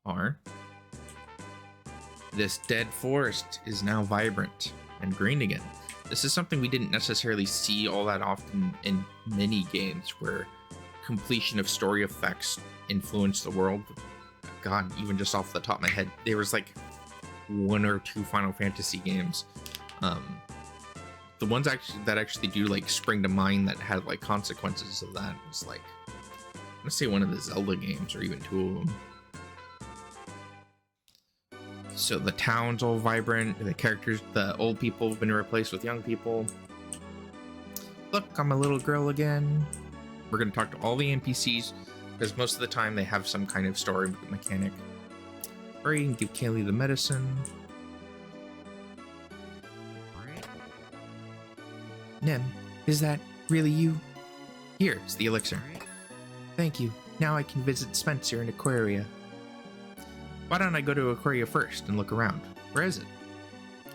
are this dead forest is now vibrant and green again. This is something we didn't necessarily see all that often in mini games where completion of story effects influence the world. God, even just off the top of my head, there was like 1 or 2 Final Fantasy games. The ones that actually do like spring to mind that had like consequences of that was like, I'm gonna say one of the Zelda games or even 2 of them. So the town's all vibrant, the characters, the old people have been replaced with young people. Look, I'm a little girl again. We're gonna talk to all the NPCs because most of the time they have some kind of story mechanic. Hurry and give Kaylee the medicine. Nem, is that really you? Here, it's the elixir. Thank you. Now I can visit Spencer in Aquaria. Why don't I go to Aquaria first and look around? Where is it?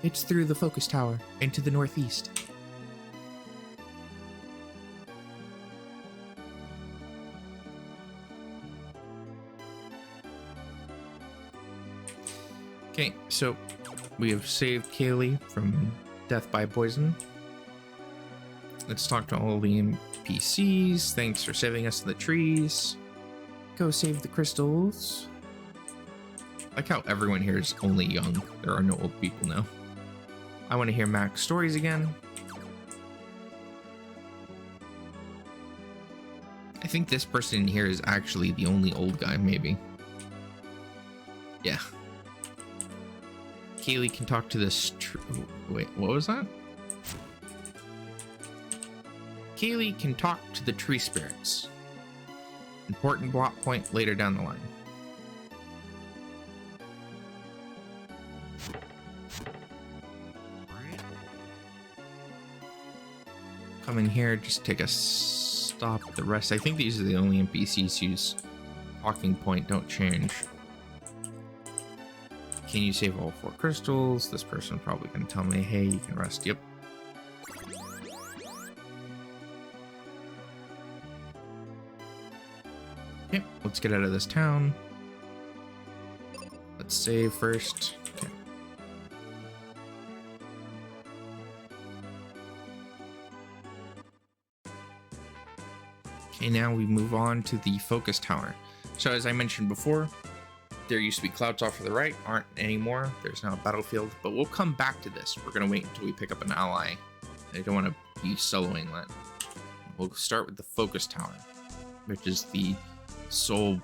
It's through the focus tower, and to the northeast. Okay, so we have saved Kaylee from death by poison. Let's talk to all the NPCs. Thanks for saving us in the trees. Go save the crystals. I like how everyone here is only young. There are no old people now. I want to hear Mac's stories again. I think this person in here is actually the only old guy, maybe. Yeah. Kaylee can talk to this wait, what was that? Kaylee can talk to the tree spirits. Important plot point later down the line. Come in here, just take a stop at the rest. I think these are the only NPCs whose talking point don't change. Can you save all 4 crystals? This person probably gonna tell me, hey, you can rest. Yep. Okay, let's get out of this town. Let's save first. Okay. Okay, now we move on to the focus tower. So as I mentioned before, there used to be clouds off to the right, aren't anymore. There's now a battlefield, but we'll come back to this. We're gonna wait until we pick up an ally. I don't want to be soloing that. We'll start with the focus tower, which is the sole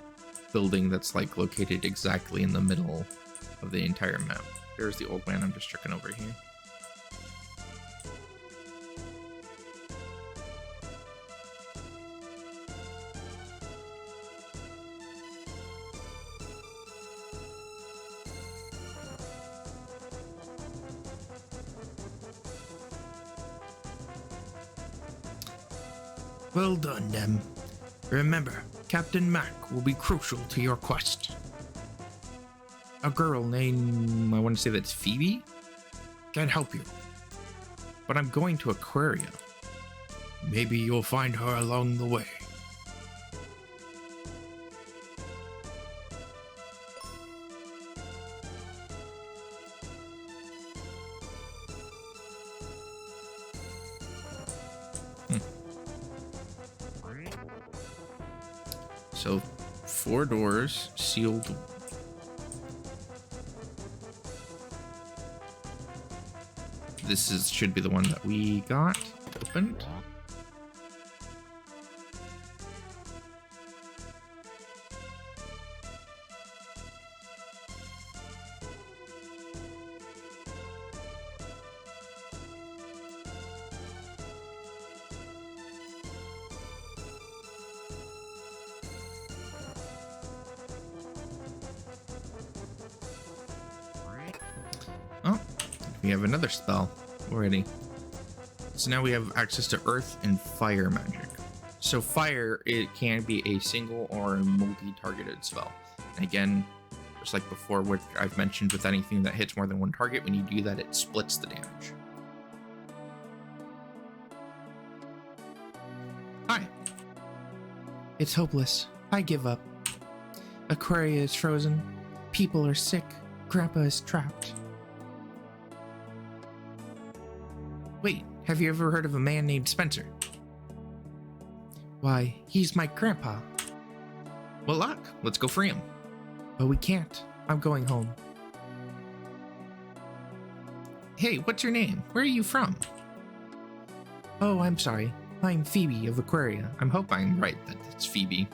building that's like located exactly in the middle of the entire map. There's the old man I'm just checking over here. Well done, Nem. Remember, Captain Mac will be crucial to your quest. A girl named, I want to say that's Phoebe, can help you. But I'm going to Aquaria. Maybe you'll find her along the way. So 4 doors sealed. This should be the one that we got opened. Oh, we have another spell already. So now we have access to earth and fire magic. So fire, it can be a single or a multi-targeted spell. And again, just like before, what I've mentioned with anything that hits more than one target, when you do that, it splits the damage. Hi. It's hopeless. I give up. Aquaria is frozen. People are sick. Grandpa is trapped. Wait, have you ever heard of a man named Spencer? Why, he's my grandpa. Well, look, let's go free him. But we can't. I'm going home. Hey, what's your name? Where are you from? Oh, I'm sorry. I'm Phoebe of Aquaria. I hope I'm right that it's Phoebe.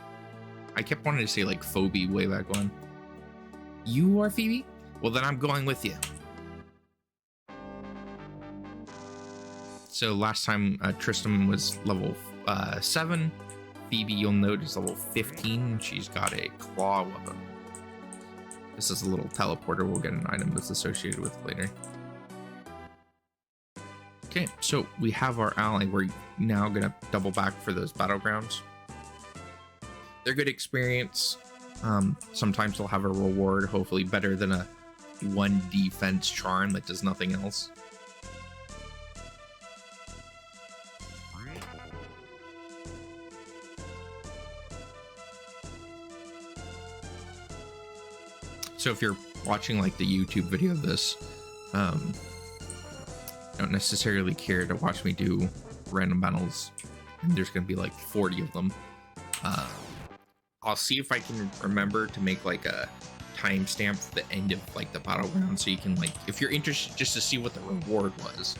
I kept wanting to say like Phoebe way back when. You are Phoebe? Well, then I'm going with you. So last time Tristan was level 7. Phoebe, you'll note, is level 15. She's got a claw weapon. This is a little teleporter. We'll get an item that's associated with it later. Okay, so we have our ally. We're now going to double back for those battlegrounds. They're good experience. Sometimes they'll have a reward, hopefully better than a 1 defense charm that does nothing else. So if you're watching like the YouTube video of this, don't necessarily care to watch me do random battles, and there's gonna be like 40 of them. I'll see if I can remember to make like a timestamp for the end of like the battleground, so you can, like, if you're interested just to see what the reward was.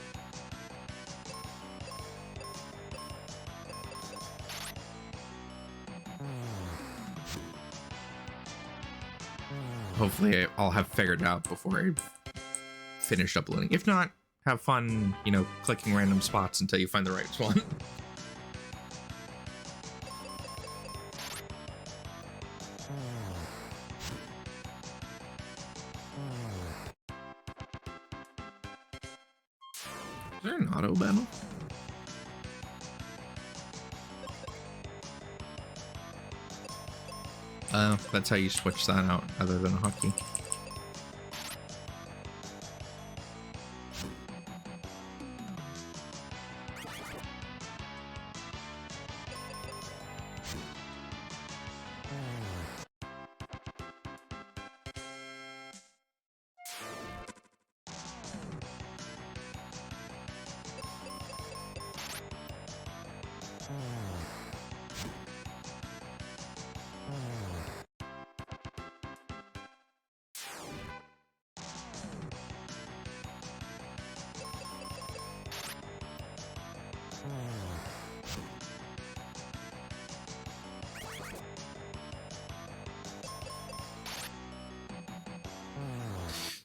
Hopefully I'll have figured it out before I finish uploading. If not, have fun, you know, clicking random spots until you find the right one. Is there an auto battle? That's how you switch that out, other than a hotkey.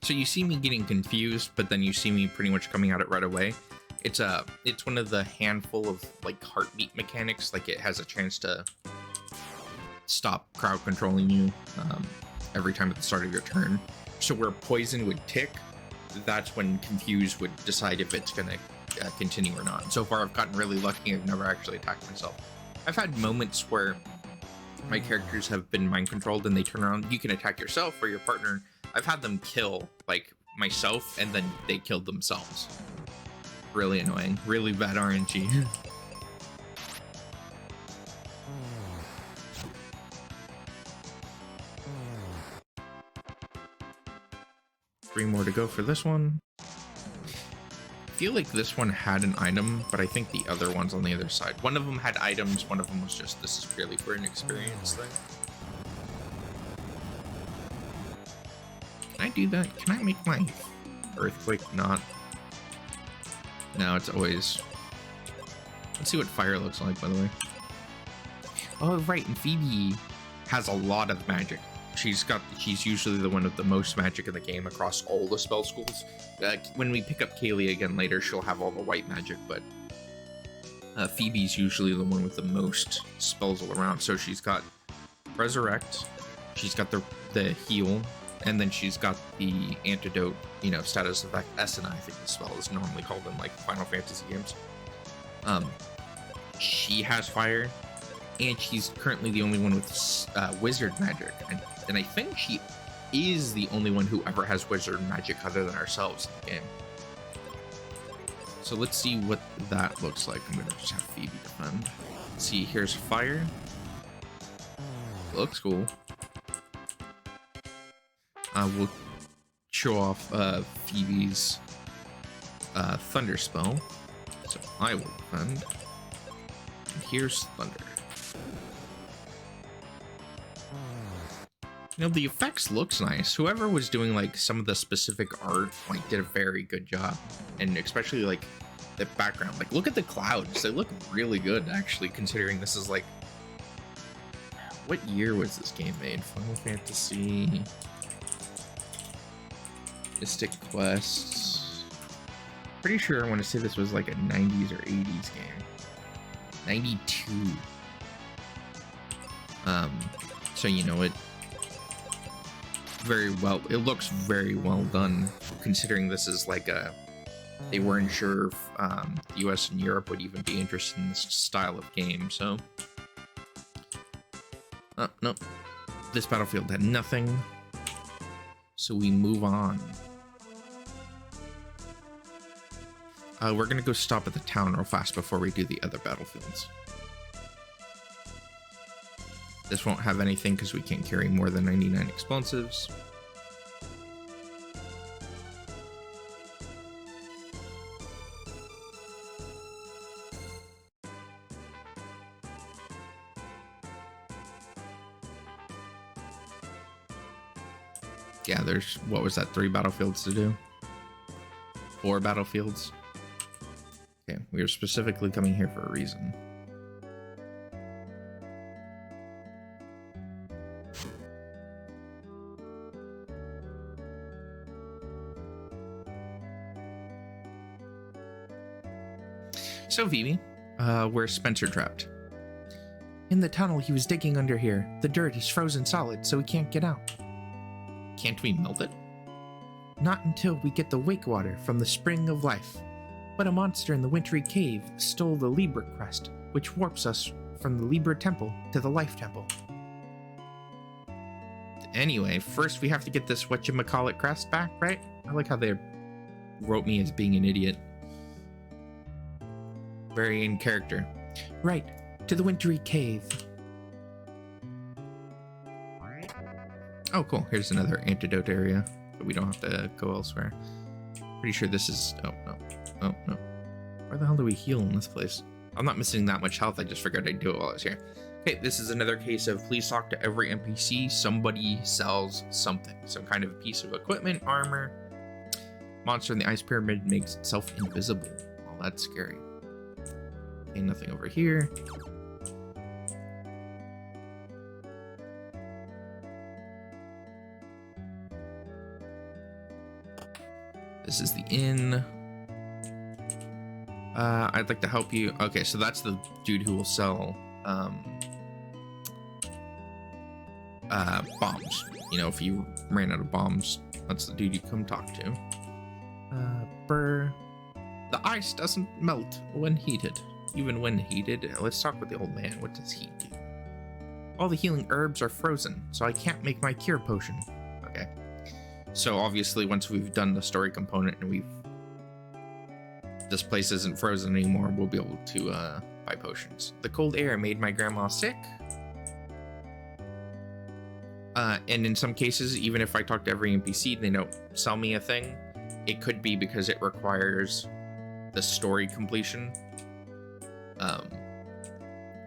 So you see me getting confused, but then you see me pretty much coming at it right away. It's one of the handful of like heartbeat mechanics. Like, it has a chance to stop crowd controlling you every time at the start of your turn. So where poison would tick, that's when confuse would decide if it's gonna continue or not. And so far I've gotten really lucky. I've never actually attacked myself. I've had moments where my characters have been mind controlled and they turn around. You can attack yourself or your partner. I've had them kill, like, myself, and then they killed themselves. Really annoying. Really bad RNG. 3 more to go for this one. I feel like this one had an item, but I think the other one's on the other side. One of them had items, one of them was just, this is purely for an experience thing. Can I do that? Can I make my earthquake not? No, it's always... Let's see what fire looks like, by the way. Oh, right, and Phoebe has a lot of magic. She's usually the one with the most magic in the game across all the spell schools. When we pick up Kaylee again later, she'll have all the white magic, but Phoebe's usually the one with the most spells all around. So she's got Resurrect, she's got the heal, and then she's got the antidote, you know, status effect Essenna, I think the spell is normally called in like Final Fantasy games. She has fire, and she's currently the only one with wizard magic, and I think she is the only one who ever has wizard magic other than ourselves in the game. So let's see what that looks like. I'm gonna just have Phoebe defend. See, here's fire. Looks cool. We'll show off Phoebe's thunder spell. So I will defend. And here's thunder. You know, the effects looks nice. Whoever was doing like some of the specific art like did a very good job, and especially like the background. Like, look at the clouds; they look really good actually, considering this is like, what year was this game made? Final Fantasy, Mystic Quest. Pretty sure I want to say this was like a 90s or 80s game. 92. So you know it. Very well, it looks very well done, considering this is like a, they weren't sure if the US and Europe would even be interested in this style of game. So no, this battlefield had nothing, so we move on. We're gonna go stop at the town real fast before we do the other battlefields. This won't have anything because we can't carry more than 99 explosives. Yeah, there's, what was that, 3 battlefields to do? 4 battlefields? Okay, we are specifically coming here for a reason. So, Phoebe, where's Spencer trapped? In the tunnel he was digging under here. The dirt is frozen solid, so he can't get out. Can't we melt it? Not until we get the wake water from the spring of life. But a monster in the wintry cave stole the Libra crest, which warps us from the Libra temple to the Life Temple. Anyway, first we have to get this whatchamacallit crest back, right? I like how they wrote me as being an idiot. Very in character. Right, to the wintry cave. Oh, cool. Here's another antidote area, but we don't have to go elsewhere. Pretty sure this is... Oh, no. Oh, no. Where the hell do we heal in this place? I'm not missing that much health. I just figured I'd do it while I was here. Okay, this is another case of please talk to every NPC. Somebody sells something. Some kind of piece of equipment, armor. Monster in the ice pyramid makes itself invisible. Well, that's scary. Okay, nothing over here. This is the inn. I'd like to help you. Okay, so that's the dude who will sell bombs. You know, if you ran out of bombs, that's the dude you come talk to. Burr. The ice doesn't melt when heated. Even when heated. Let's talk with the old man. What does he do? All the healing herbs are frozen, so I can't make my cure potion. Okay. So obviously once we've done the story component and this place isn't frozen anymore, we'll be able to buy potions. The cold air made my grandma sick. And in some cases, even if I talk to every NPC and they don't sell me a thing, it could be because it requires the story completion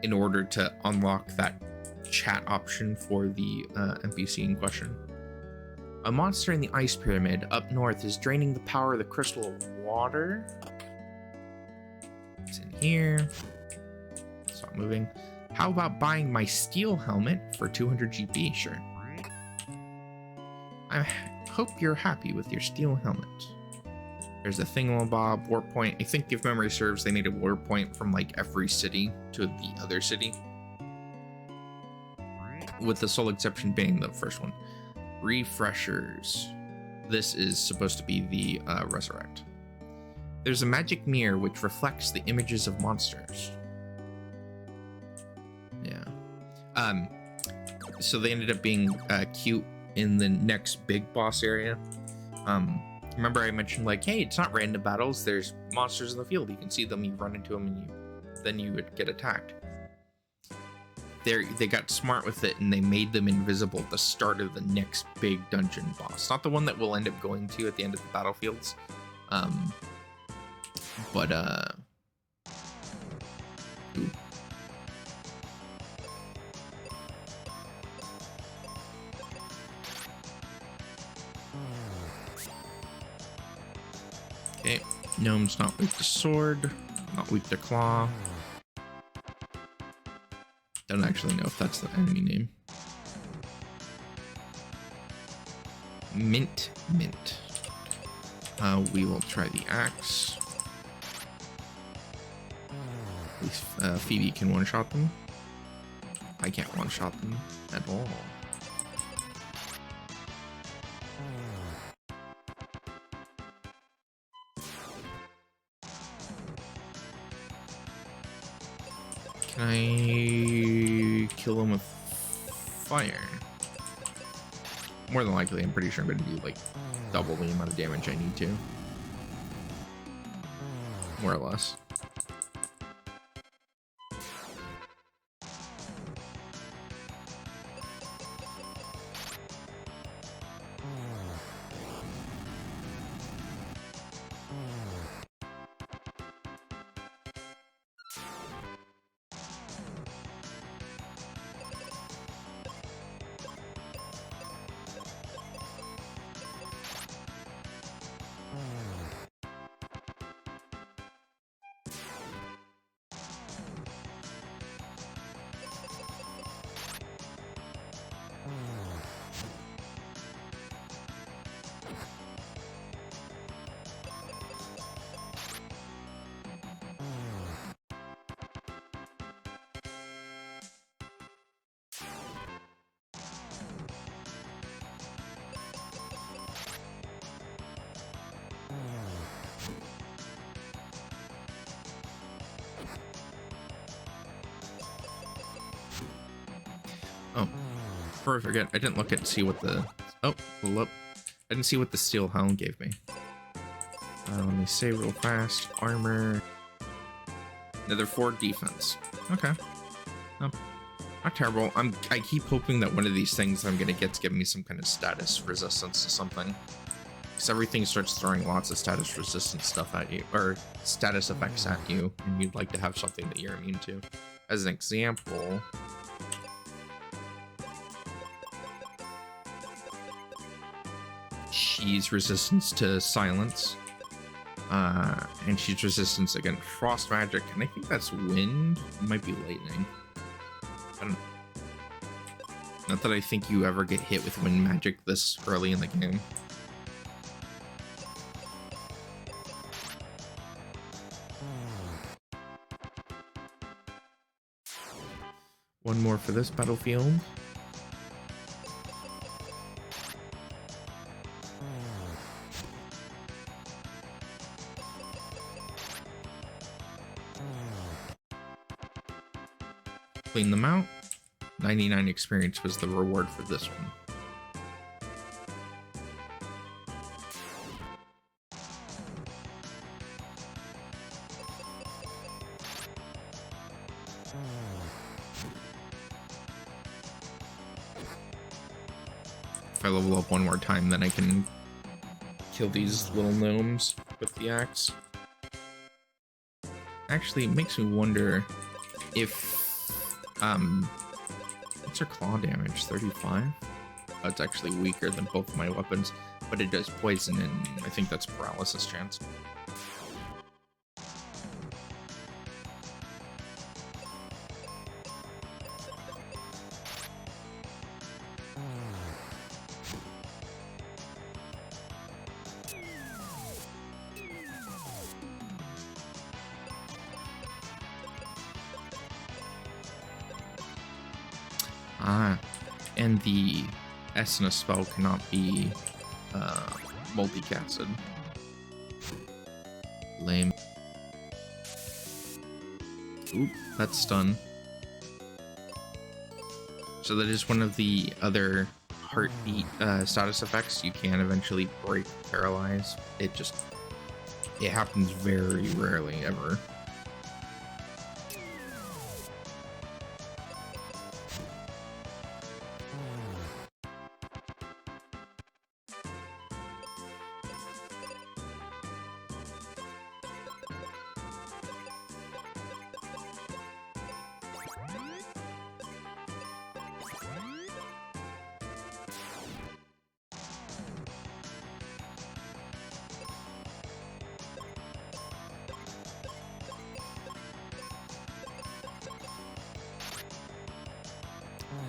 in order to unlock that chat option for the NPC in question. A monster in the ice pyramid up north is draining the power of the crystal of water. It's in here. Stop moving. How about buying my steel helmet for 200 GP? Sure. I hope you're happy with your steel helmet. There's a thingamabob, warp point. I think if memory serves, they need a warp point from like every city to the other city. With the sole exception being the first one. Refreshers. This is supposed to be the resurrect. There's a magic mirror which reflects the images of monsters. Yeah. So they ended up being cute in the next big boss area. Remember I mentioned like, hey, it's not random battles. There's monsters in the field. You can see them, you run into them, and then you would get attacked. they got smart with it and they made them invisible at the start of the next big dungeon boss. Not the one that we'll end up going to at the end of the battlefields. But ooh. Okay, gnome's not weak to sword, not weak to claw. Don't actually know if that's the enemy name. Mint. We will try the axe. At least Phoebe can one-shot them. I can't one-shot them at all. Can I kill him with fire? More than likely, I'm pretty sure I'm going to do like double the amount of damage I need to. More or less. Oh, before I forget, I didn't look at see what the I didn't see what the steel helm gave me. Let me say real fast. Armor. Another 4 defense. Okay. Oh, not terrible. I keep hoping that one of these things I'm gonna get to give me some kind of status resistance to something. Because everything starts throwing lots of status resistance stuff at you, or status effects at you, and you'd like to have something that you're immune to. As an example, she's resistance to silence, and she's resistance against frost magic, and I think that's wind. It might be lightning. I don't. Not that I think you ever get hit with wind magic this early in the game. One more for this battlefield. Clean them out. 99 experience was the reward for this one. If I level up one more time, then I can kill these little gnomes with the axe. Actually, it makes me wonder if what's her claw damage? 35? Oh, it's actually weaker than both of my weapons, but it does poison, and I think that's paralysis chance. And the S in a spell cannot be multicasted. Lame. Oop, that's stun. So that is one of the other heartbeat status effects. You can eventually break paralyze. It happens very rarely ever.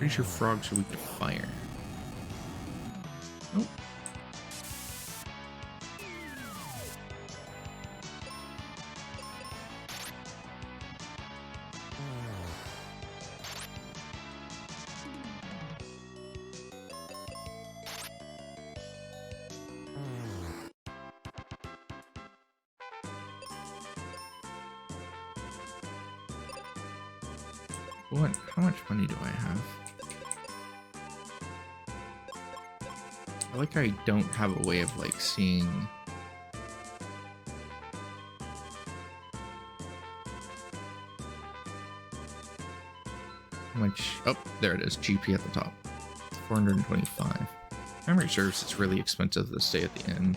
Pretty sure frogs are weak to fire. Nope. What? How much money do I have? I like I don't have a way of like seeing. How much? Oh, there it is. GP at the top. 425. Memory serves, it's really expensive to stay at the inn.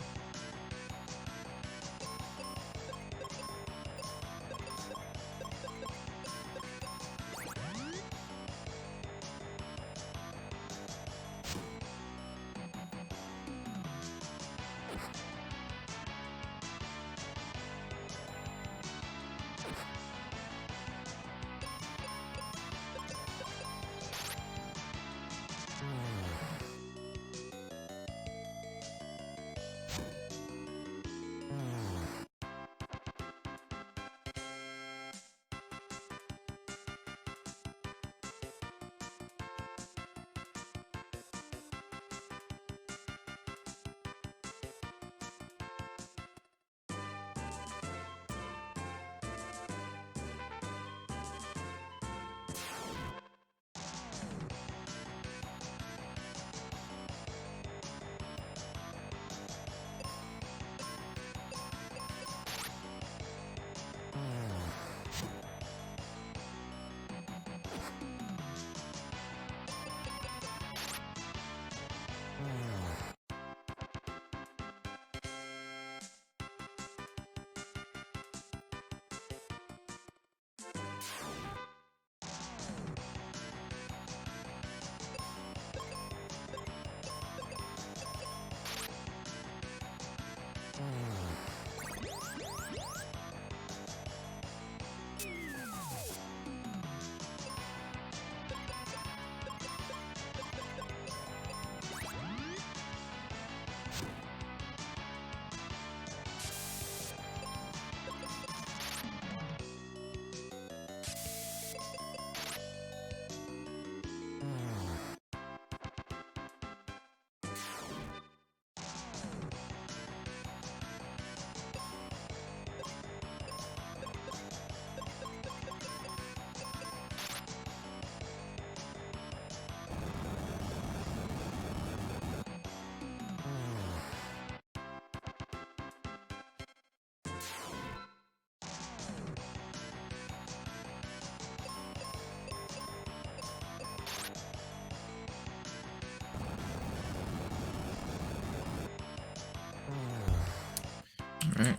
Alright.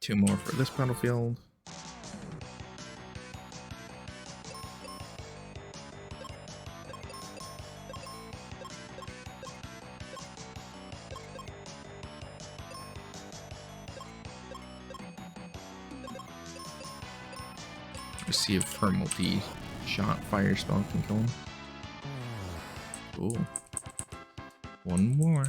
2 more for this battlefield. Let's see if her multi-shot fire spell can kill him. Ooh. 1 more.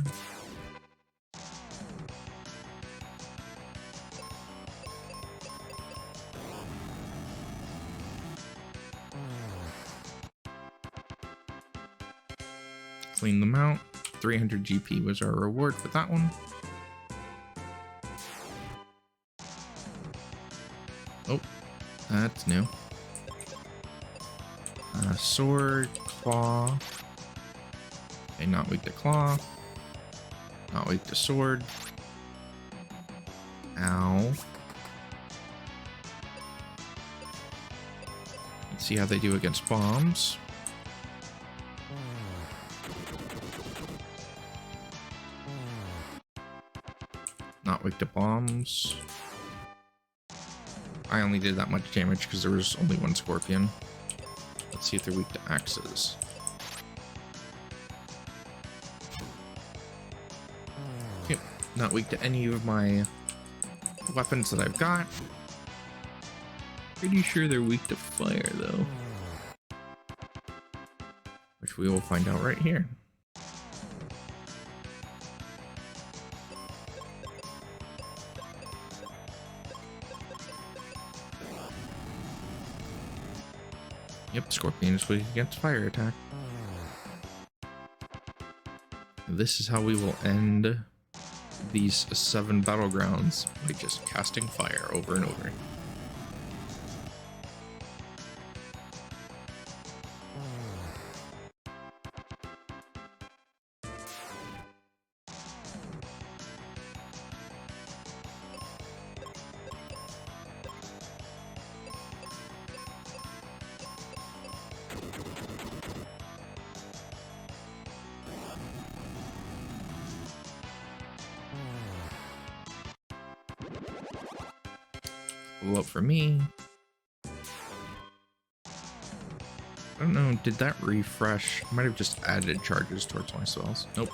Clean them out. 300 GP was our reward for that one. Oh, that's new. Sword, claw. Okay, not weak to claw. Not weak to sword. Ow. Let's see how they do against bombs. Not weak to bombs. I only did that much damage because there was only 1 scorpion. Let's see if they're weak to axes. Yep, not weak to any of my weapons that I've got. Pretty sure they're weak to fire though. we will find out right here. Yep, Scorpion is weak against fire attack. This is how we will end these 7 battlegrounds, by just casting fire over and over. Well, for me, I don't know, did that refresh? I might have just added charges towards my spells. Nope.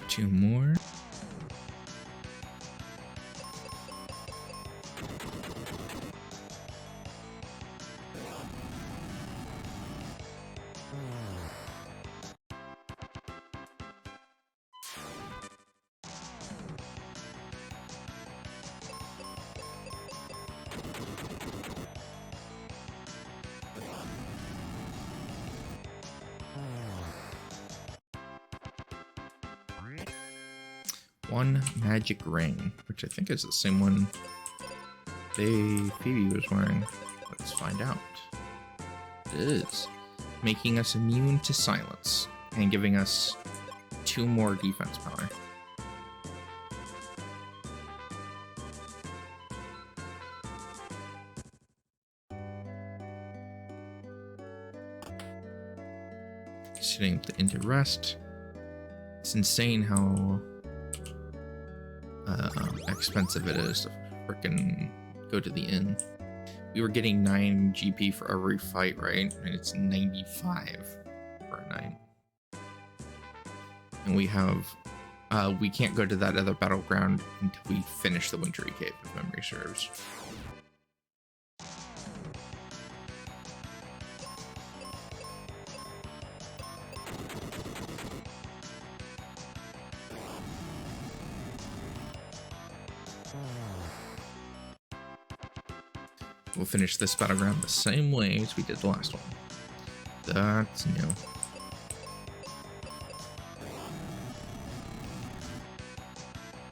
Two more. One magic ring, which I think is the same one Phoebe was wearing. Let's find out. It is. Making us immune to silence and giving us 2 more defense power. Sitting into rest. It's insane how expensive it is to frickin' go to the inn. We were getting 9 GP for every fight, right? And it's 95 for a night. And we have, we can't go to that other battleground until we finish the Wintry Cave, if memory serves. We'll finish this battleground the same way as we did the last one. That's new.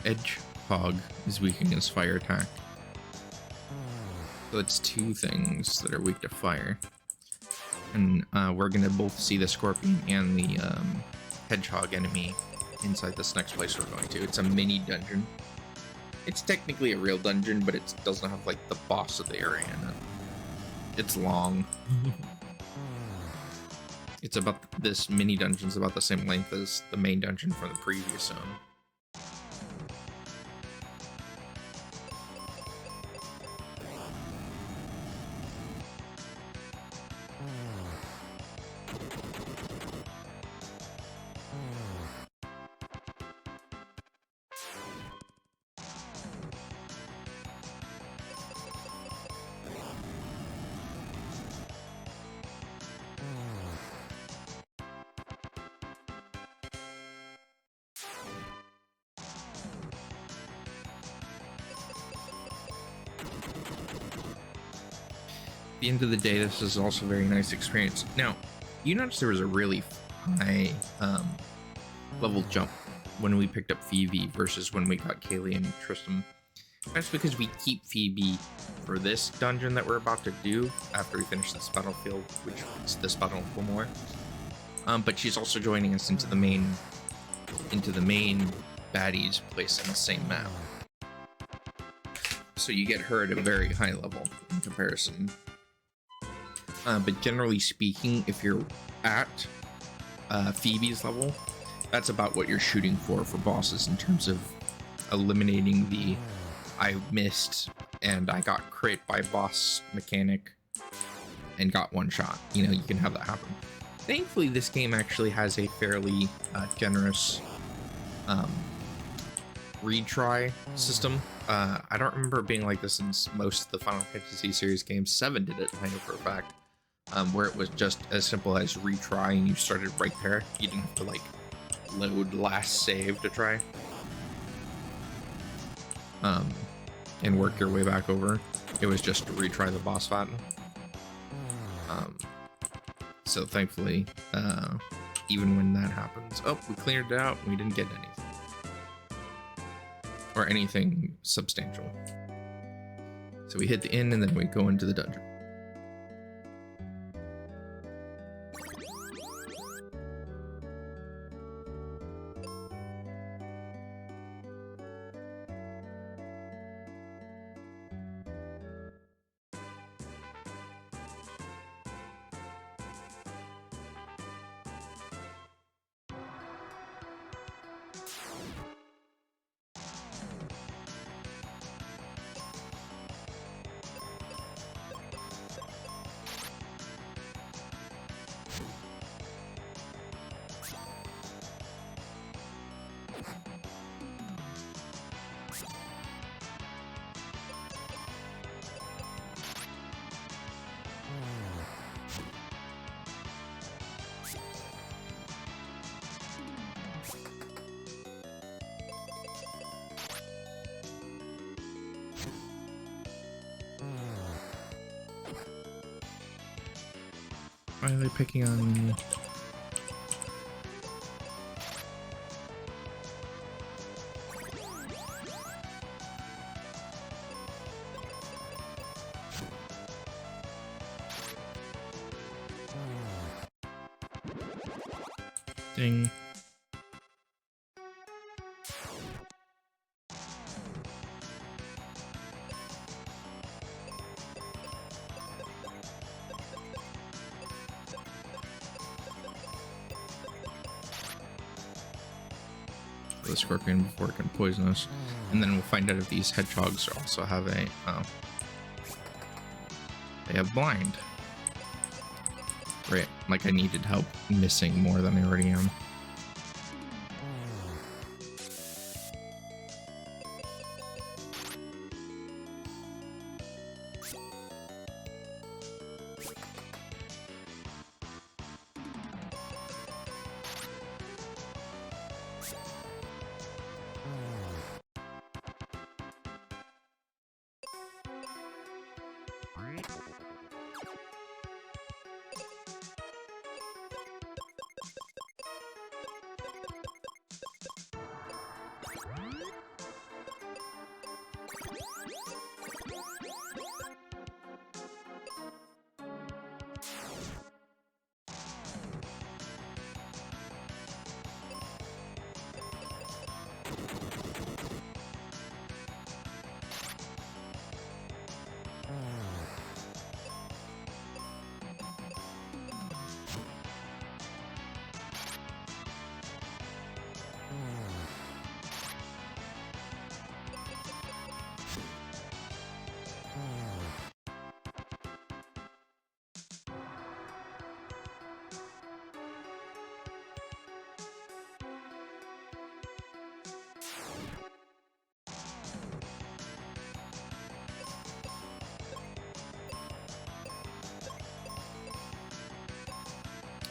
Hedgehog is weak against fire attack. So it's 2 things that are weak to fire. And we're going to both see the Scorpion and the Hedgehog enemy inside this next place we're going to. It's a mini dungeon. It's technically a real dungeon, but it doesn't have, like, the boss of the area in it. It's long. It's about, this mini dungeon's about the same length as the main dungeon from the previous zone. The end of the day, this is also a very nice experience. Now, you notice there was a really high level jump when we picked up Phoebe versus when we got Kaylee and Tristram. That's because we keep Phoebe for this dungeon that we're about to do after we finish this battlefield, which is this battle more. But she's also joining us into the main baddies place in the same map. So you get her at a very high level in comparison. But generally speaking, if you're at Phoebe's level, that's about what you're shooting for bosses in terms of eliminating the I missed and I got crit by boss mechanic and got one shot. You know, you can have that happen. Thankfully, this game actually has a fairly generous retry system. I don't remember it being like this in most of the Final Fantasy series games. 7 did it, I know for a fact, where it was just as simple as retry and you started right there. You didn't have to like load last save to try and work your way back over. It was just to retry the boss fight. So thankfully, even when that happens, oh, we cleared it out. We didn't get anything or anything substantial. So we hit the inn and then we go into the dungeon. Why are they picking on me? Ding. The scorpion before it can poison us, and then we'll find out if these hedgehogs also have a they have blind. Great, like I needed help missing more than I already am.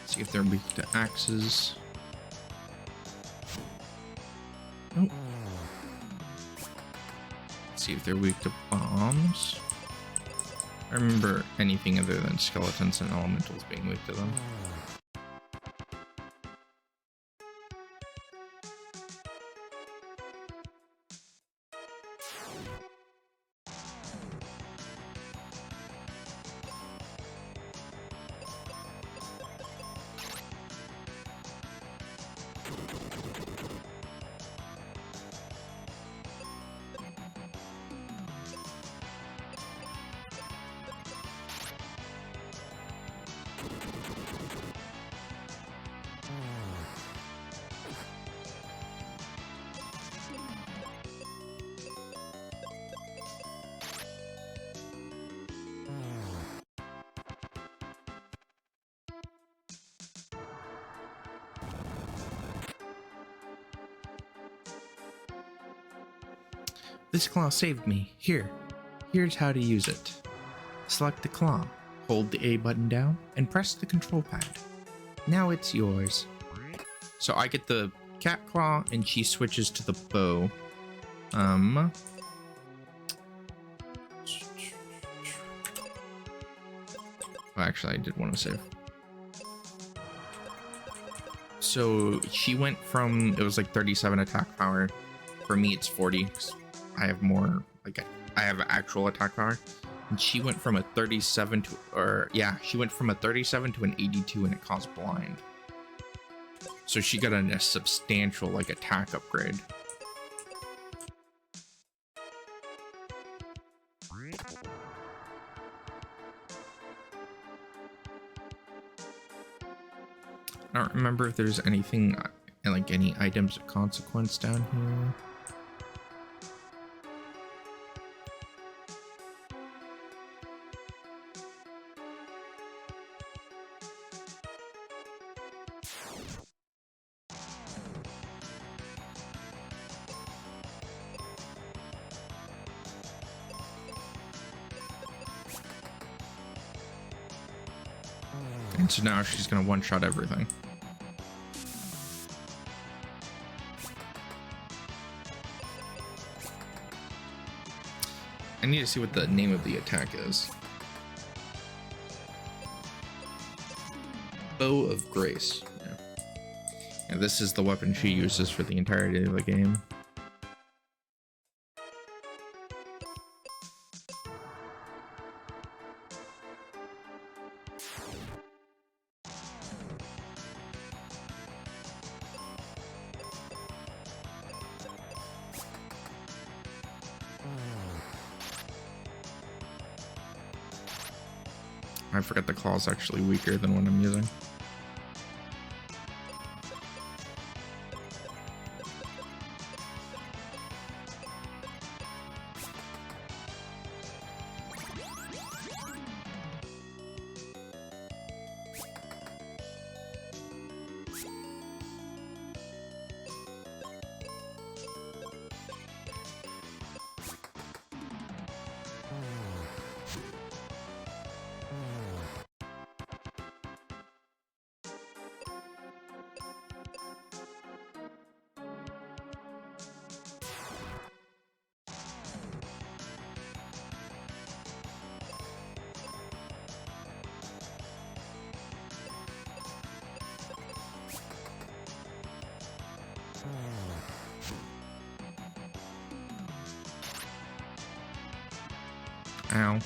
See if they're weak to axes. Nope. See if they're weak to bombs. I remember anything other than skeletons and elementals being weak to them. This claw saved me. Here's how to use it. Select the claw, hold the A button down, and press the control pad. Now it's yours. So I get the cat claw, and she switches to the bow. Actually, I did want to save. So she went from, it was like 37 attack power. For me, it's 40. 'Cause I have more, like, I have actual attack power. And she went from a 37 to, she went from a 37 to an 82, and it caused blind. So she got a substantial, like, attack upgrade. I don't remember if there's anything, like any items of consequence down here. And so now she's gonna one-shot everything. I need to see what the name of the attack is. Bow of Grace. Yeah. And this is the weapon she uses for the entirety of the game. I forget the claw's actually weaker than what I'm using. Ow.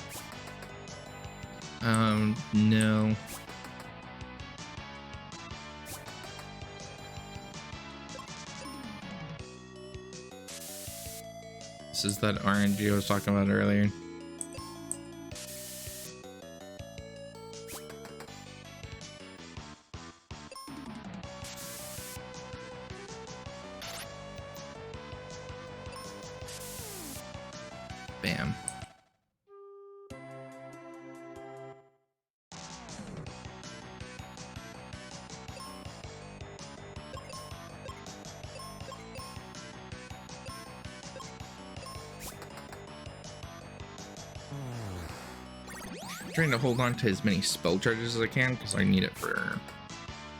No. This is that RNG I was talking about earlier. Bam. Trying to hold on to as many spell charges as I can because I need it for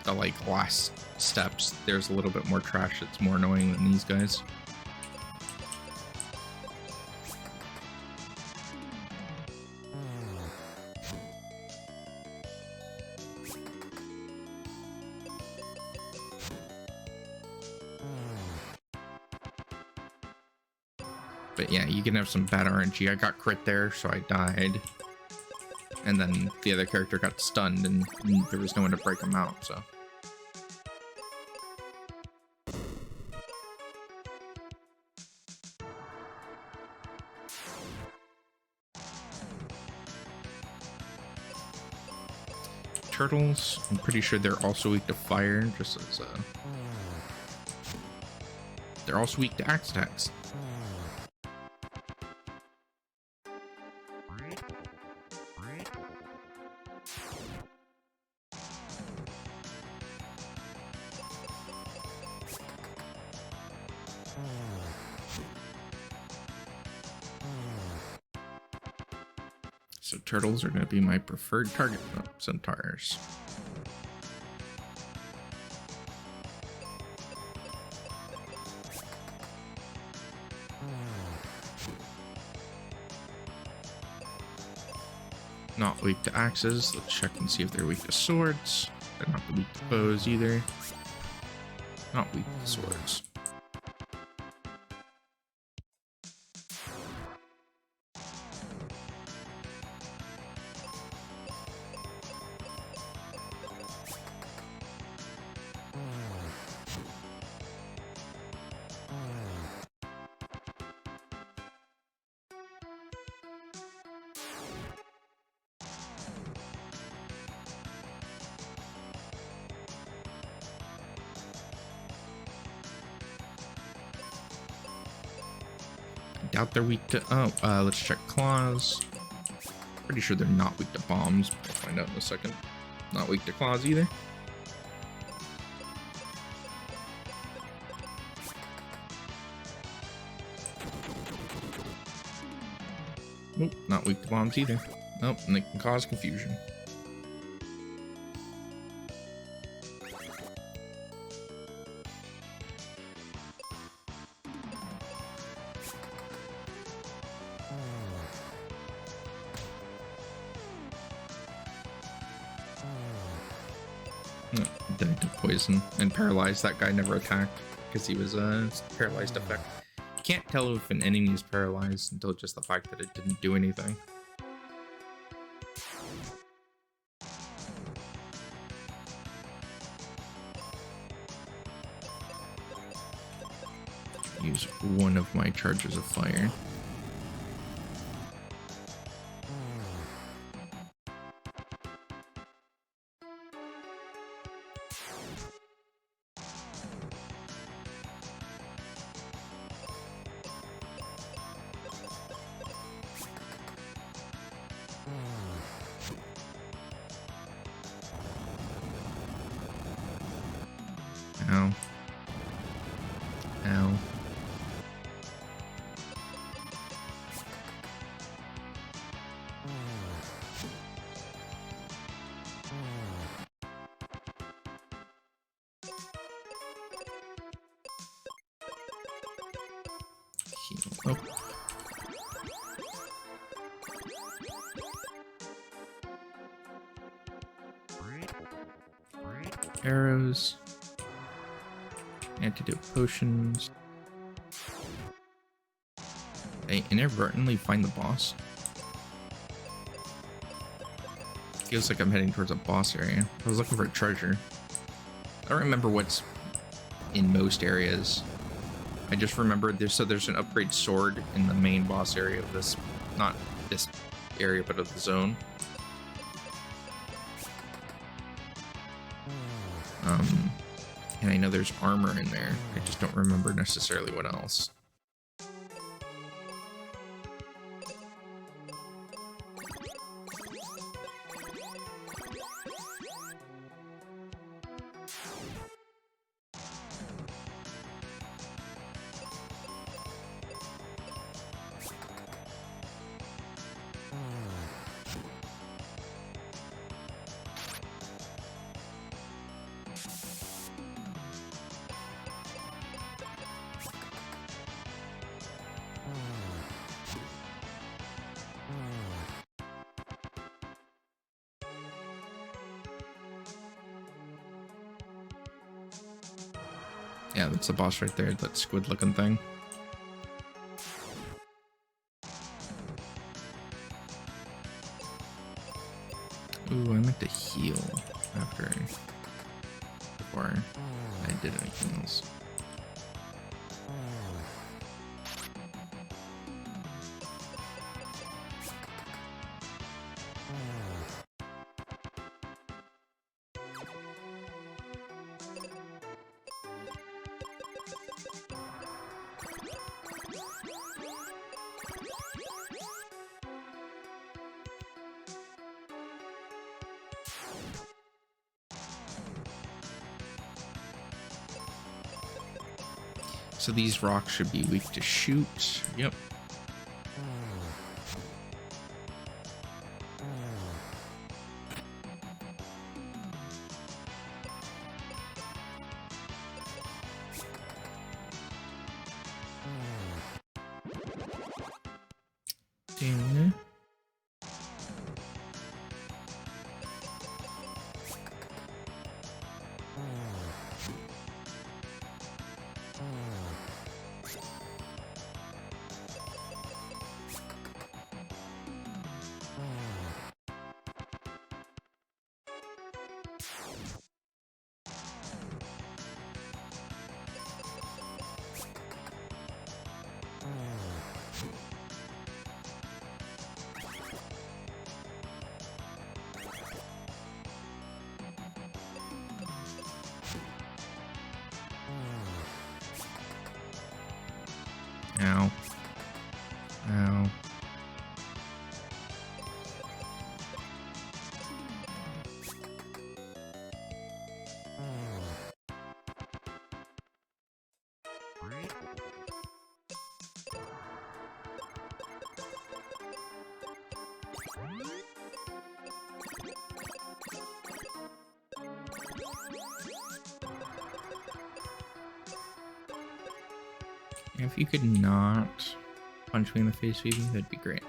the last steps. There's a little bit more trash that's more annoying than these guys. But yeah, you can have some bad RNG. I got crit there, so I died. And then the other character got stunned, and there was no one to break him out, so. Turtles, I'm pretty sure they're also weak to fire, just as they're also weak to axe attacks. So turtles are going to be my preferred target. Oh, centaurs. Not weak to axes. Let's check and see if they're weak to swords. They're not weak to bows either. Not weak to swords. Doubt they're weak to. Oh, let's check claws. Pretty sure they're not weak to bombs. We'll find out in a second. Not weak to claws either. Nope, not weak to bombs either. Nope, and they can cause confusion. Dead to poison and paralyzed. That guy never attacked because he was paralyzed effect. You can't tell if an enemy is paralyzed until just the fact that it didn't do anything. Use one of my charges of fire. Ow. Ow. Heal. Oh. Arrows. Antidote potions. I inadvertently find the boss. Feels like I'm heading towards a boss area. I was looking for a treasure. I don't remember what's in most areas. I just remember there's an upgrade sword in the main boss area of this, not this area, but of the zone. And I know there's armor in there. I just don't remember necessarily what else. Yeah, that's the boss right there, that squid looking thing. Ooh, I meant to heal before I did anything else. So these rocks should be weak to shoot. Yep. Okay. Ow. Ow. If you could not punch me in the face, Phoebe, that'd be great.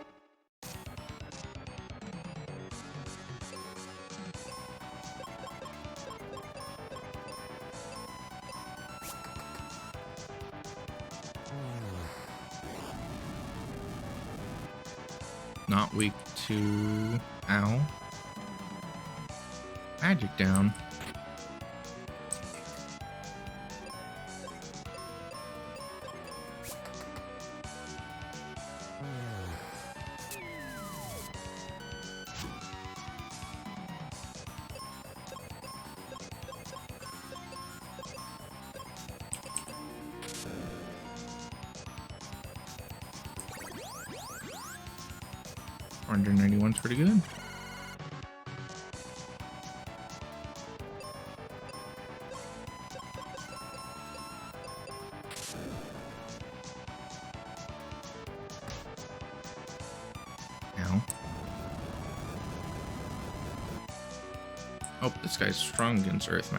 Not weak to... Ow. Magic down. $491's pretty good. Ow. Oh, this guy's strong against Earth.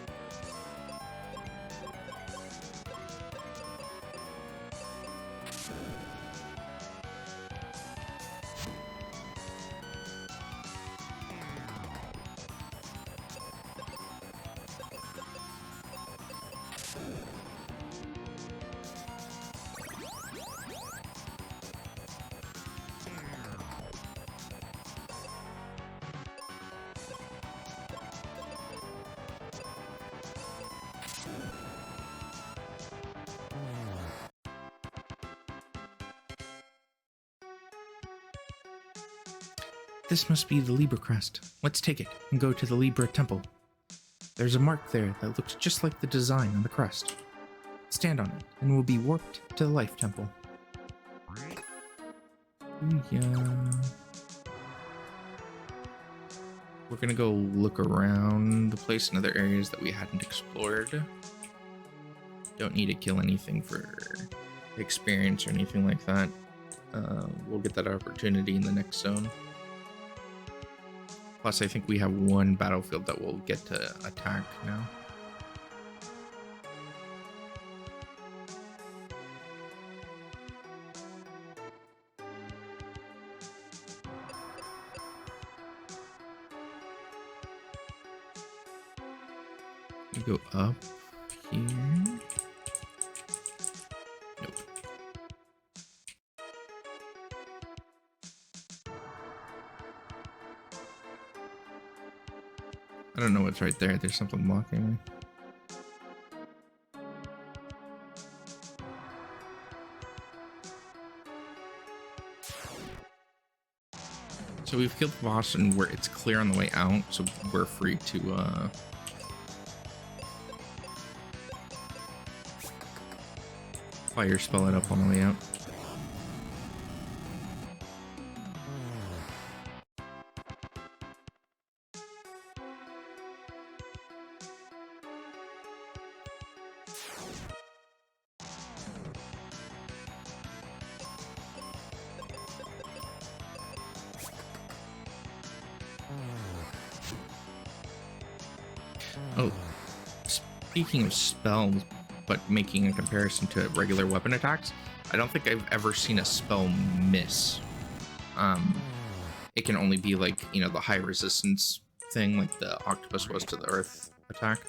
This must be the Libra crest. Let's take it and go to the Libra temple. There's a mark there that looks just like the design on the crest. Stand on it, and we'll be warped to the Life Temple. Ooh, yeah. We're gonna go look around the place in other areas that we hadn't explored. Don't need to kill anything for experience or anything like that. We'll get that opportunity in the next zone. Plus, I think we have one battlefield that we'll get to attack now. We go up here. Nope. I don't know what's right there. There's something blocking me. So we've killed the boss and it's clear on the way out, so we're free to fire spell it up on the way out. Oh, speaking of spells, but making a comparison to regular weapon attacks, I don't think I've ever seen a spell miss it can only be like, you know, the high resistance thing, like the octopus was to the earth attack.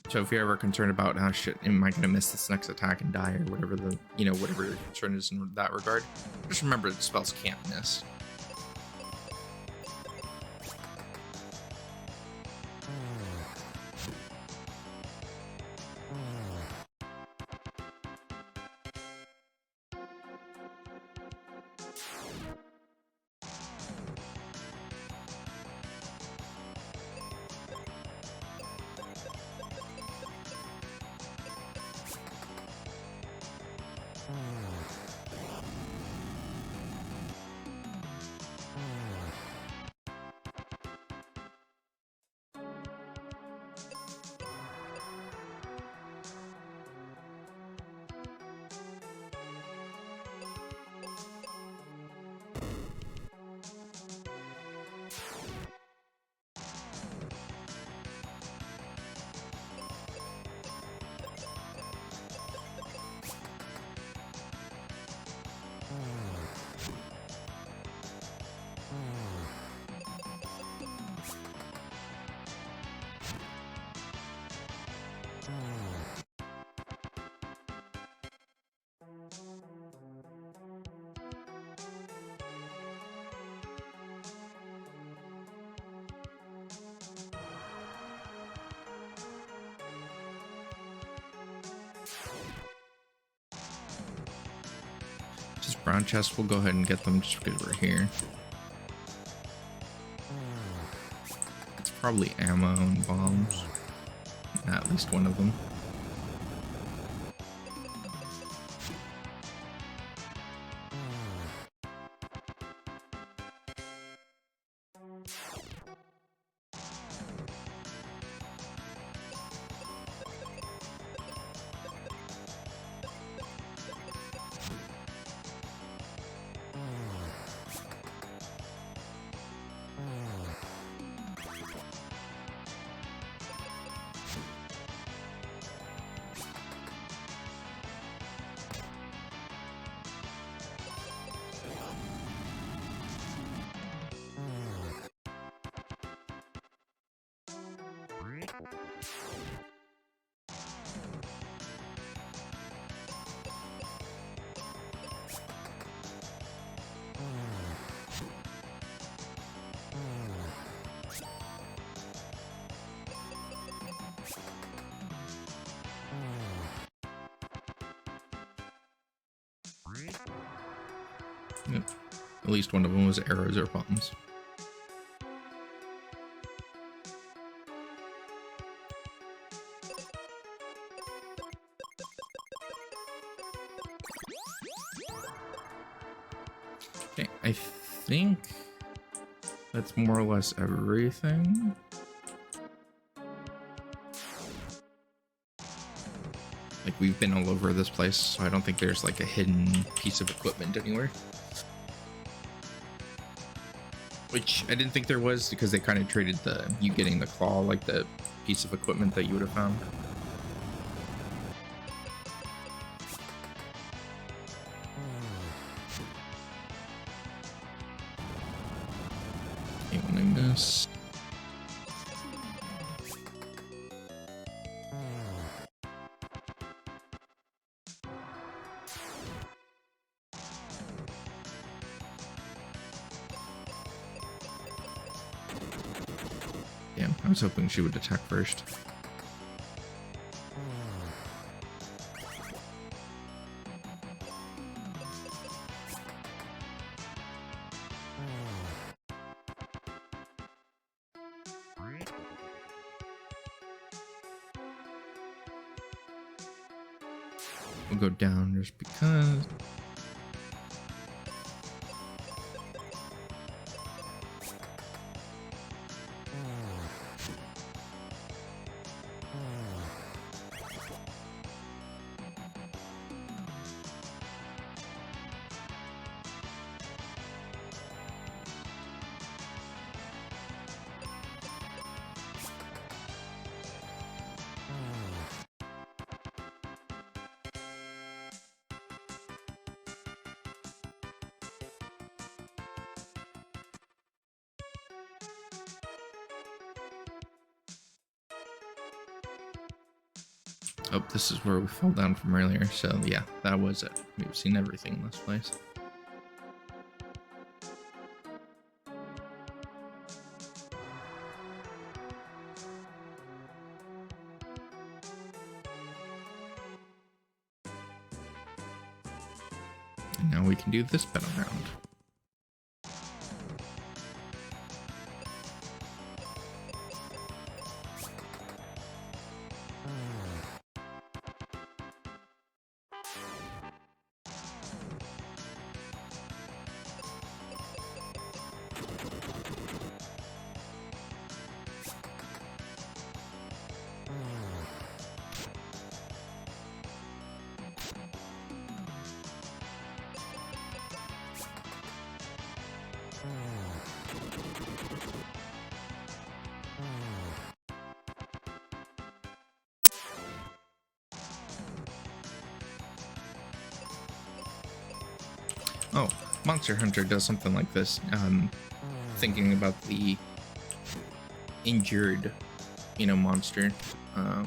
So if you're ever concerned about, oh shit, am I gonna miss this next attack and die, or whatever the, you know, whatever your concern is in that regard, just remember that spells can't miss. Just brown chests, we'll go ahead and get them just because we're here. It's probably ammo and bombs. At least one of them. Yep. At least one of them was arrows or bombs. Okay, I think that's more or less everything. Like, we've been all over this place, so I don't think there's like a hidden piece of equipment anywhere. Which I didn't think there was, because they kind of traded you getting the claw like the piece of equipment that you would have found. Anyone I miss? Damn, I was hoping she would attack first. We'll go down just because. Oh, this is where we fell down from earlier. So yeah, that was it. We've seen everything in this place. And now we can do this bit around. Oh, Monster Hunter does something like this. Thinking about the injured, monster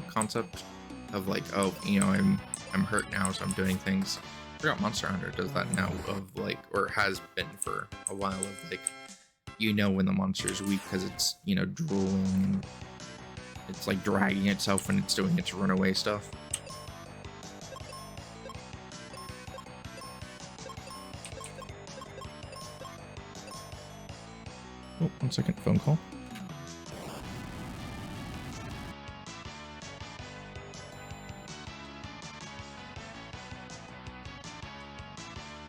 concept of like, oh, I'm hurt now, so I'm doing things. I forgot Monster Hunter does that now, of like, or has been for a while, of like, when the monster is weak because it's drooling and it's like dragging itself when it's doing its runaway stuff. Oh, 1 second, phone call.